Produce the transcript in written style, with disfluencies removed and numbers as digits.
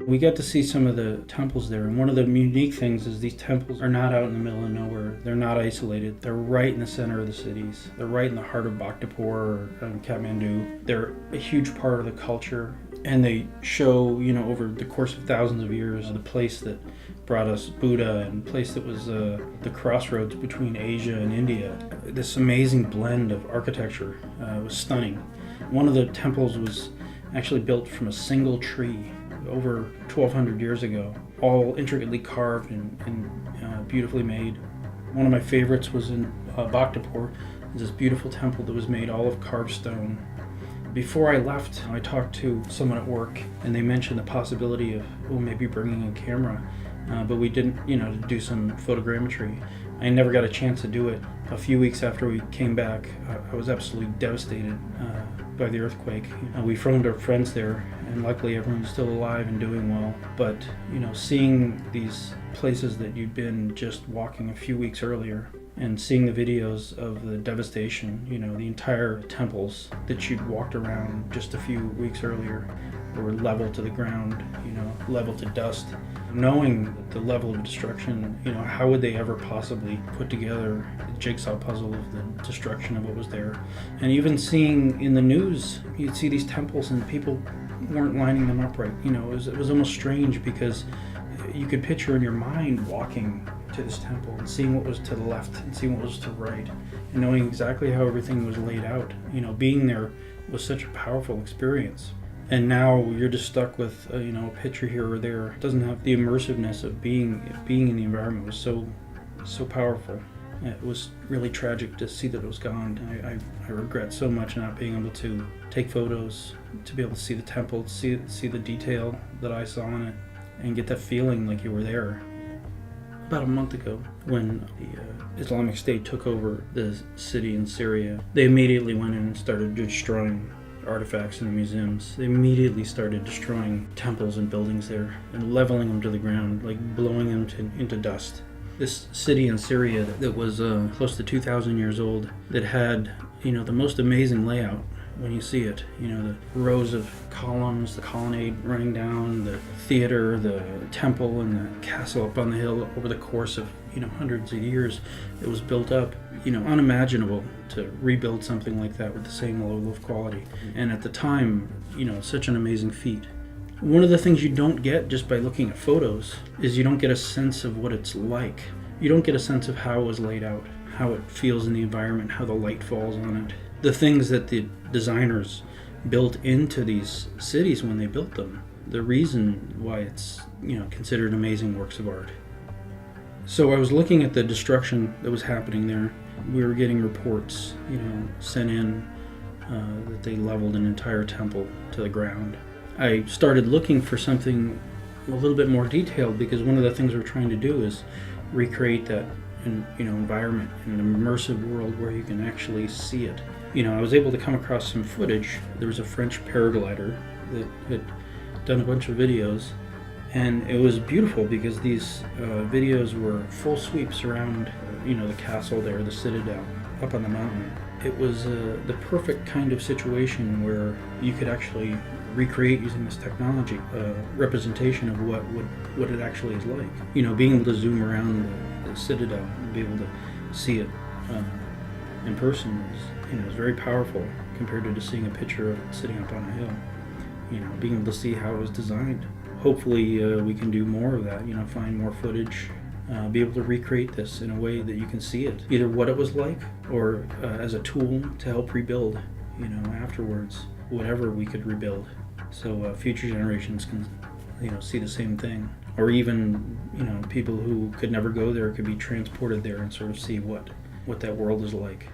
We got to see some of the temples there, and one of the unique things is these temples are not out in the middle of nowhere. They're not isolated. They're right in the center of the cities. They're right in the heart of Bhaktapur and Kathmandu. They're a huge part of the culture, and they show, over the course of thousands of years, the place that brought us Buddha and place that was the crossroads between Asia and India. This amazing blend of architecture was stunning. One of the temples was actually built from a single tree over 1,200 years ago, all intricately carved and beautifully made. One of my favorites was in Bhaktapur. There's this beautiful temple that was made all of carved stone. Before I left, I talked to someone at work, and they mentioned the possibility of maybe bringing a camera, but we didn't, to do some photogrammetry. I never got a chance to do it. A few weeks after we came back, I was absolutely devastated by the earthquake. We phoned our friends there, and luckily everyone's still alive and doing well. But, seeing these places that you'd been just walking a few weeks earlier, and seeing the videos of the devastation, the entire temples that you'd walked around just a few weeks earlier were level to the ground, level to dust. Knowing the level of destruction, how would they ever possibly put together the jigsaw puzzle of the destruction of what was there? And even seeing in the news, you'd see these temples and people weren't lining them up right. It was almost strange because you could picture in your mind walking to this temple and seeing what was to the left and seeing what was to the right, and knowing exactly how everything was laid out. Being there was such a powerful experience. And now you're just stuck with a picture here or there. It doesn't have the immersiveness of being in the environment. It was so powerful. It was really tragic to see that it was gone. I regret so much not being able to take photos, to be able to see the temple, see the detail that I saw in it, and get that feeling like you were there. About a month ago, when the Islamic State took over the city in Syria, they immediately went in and started destroying artifacts in the museums. They immediately started destroying temples and buildings there and leveling them to the ground, like blowing them into dust. This city in Syria that was close to 2,000 years old, that had the most amazing layout. When you see it, the rows of columns, the colonnade running down, the theater, the temple, and the castle up on the hill over the course of hundreds of years, it was built up. Unimaginable to rebuild something like that with the same level of quality. And at the time, such an amazing feat. One of the things you don't get just by looking at photos is you don't get a sense of what it's like. You don't get a sense of how it was laid out, how it feels in the environment, how the light falls on it. The things that the designers built into these cities when they built them, the reason why it's considered amazing works of art. So I was looking at the destruction that was happening there. We were getting reports sent in that they leveled an entire temple to the ground. I started looking for something a little bit more detailed, because one of the things we're trying to do is recreate that environment in an immersive world where you can actually see it. I was able to come across some footage. There was a French paraglider that had done a bunch of videos, and it was beautiful because these videos were full sweeps around the castle there, the citadel, up on the mountain. It was the perfect kind of situation where you could actually recreate, using this technology, a representation of what it actually is like. Being able to zoom around the citadel and be able to see it in person is very powerful compared to just seeing a picture of it sitting up on a hill. Being able to see how it was designed. Hopefully we can do more of that, find more footage, be able to recreate this in a way that you can see it, either what it was like or as a tool to help rebuild, afterwards, whatever we could rebuild. So future generations can, see the same thing. Or even, people who could never go there could be transported there and sort of see what that world is like.